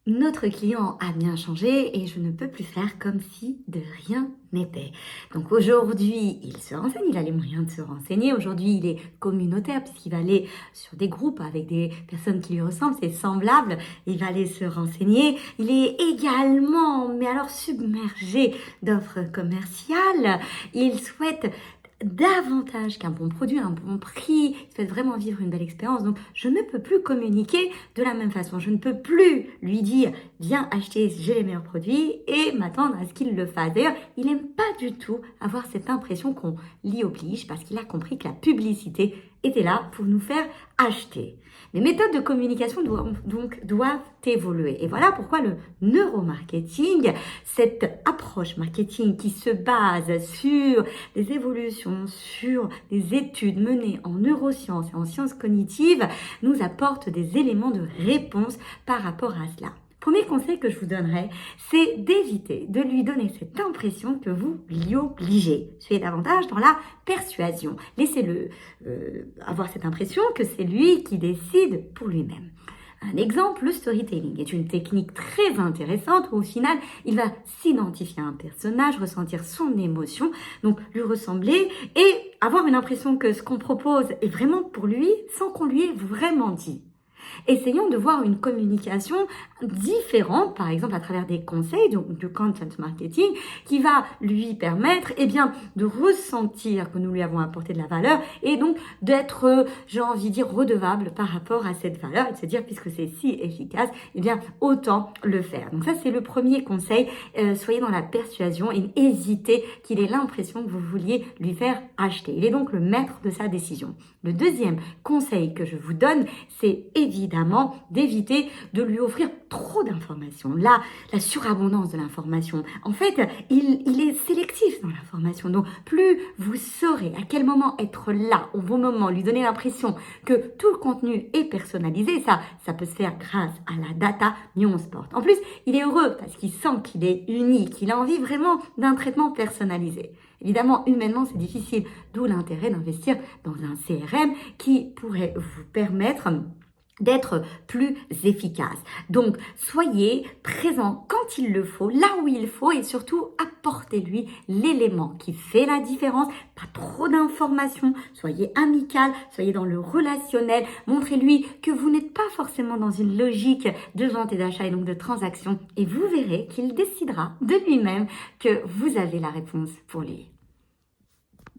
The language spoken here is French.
Notre client a bien changé et je ne peux plus faire comme si de rien n'était. Donc aujourd'hui, il se renseigne, il a les moyens de se renseigner. Aujourd'hui, il est communautaire puisqu'il va aller sur des groupes avec des personnes qui lui ressemblent, c'est semblable. Il va aller se renseigner. Il est également, mais alors submergé d'offres commerciales. Il souhaite davantage qu'un bon produit, un bon prix, il souhaite vraiment vivre une belle expérience. Donc, je ne peux plus communiquer de la même façon. Je ne peux plus lui dire, viens acheter, j'ai les meilleurs produits et m'attendre à ce qu'il le fasse. D'ailleurs, il n'aime pas du tout avoir cette impression qu'on l'y oblige parce qu'il a compris que la publicité était là pour nous faire acheter. Les méthodes de communication doivent évoluer. Et voilà pourquoi le neuromarketing, cette approche marketing qui se base sur des évolutions, sur des études menées en neurosciences et en sciences cognitives, nous apporte des éléments de réponse par rapport à cela. Premier conseil que je vous donnerai, c'est d'éviter de lui donner cette impression que vous l'y obligez. Soyez davantage dans la persuasion. Laissez-le avoir cette impression que c'est lui qui décide pour lui-même. Un exemple, le storytelling est une technique très intéressante où au final, il va s'identifier à un personnage, ressentir son émotion, donc lui ressembler et avoir une impression que ce qu'on propose est vraiment pour lui sans qu'on lui ait vraiment dit. Essayons de voir une communication différente, par exemple à travers des conseils du content marketing, qui va lui permettre de ressentir que nous lui avons apporté de la valeur et donc d'être, j'ai envie de dire, redevable par rapport à cette valeur et de se dire, puisque c'est si efficace, autant le faire. Donc ça, c'est le premier conseil. Soyez dans la persuasion et hésitez qu'il ait l'impression que vous vouliez lui faire acheter. Il est donc le maître de sa décision. Le deuxième conseil que je vous donne, c'est évidemment d'éviter de lui offrir trop d'informations. Là, la surabondance de l'information. En fait, il est sélectif dans l'information. Donc, plus vous saurez à quel moment être là, au bon moment, lui donner l'impression que tout le contenu est personnalisé, ça peut se faire grâce à la data, mieux on se porte. En plus, il est heureux parce qu'il sent qu'il est unique. Il a envie vraiment d'un traitement personnalisé. Évidemment, humainement, c'est difficile, d'où l'intérêt d'investir dans un CRM qui pourrait vous permettre d'être plus efficace. Donc, soyez présent quand il le faut, là où il faut et surtout apportez-lui l'élément qui fait la différence. Pas trop d'informations, soyez amical, soyez dans le relationnel, montrez-lui que vous n'êtes pas forcément dans une logique de vente et d'achat et donc de transaction et vous verrez qu'il décidera de lui-même que vous avez la réponse pour lui.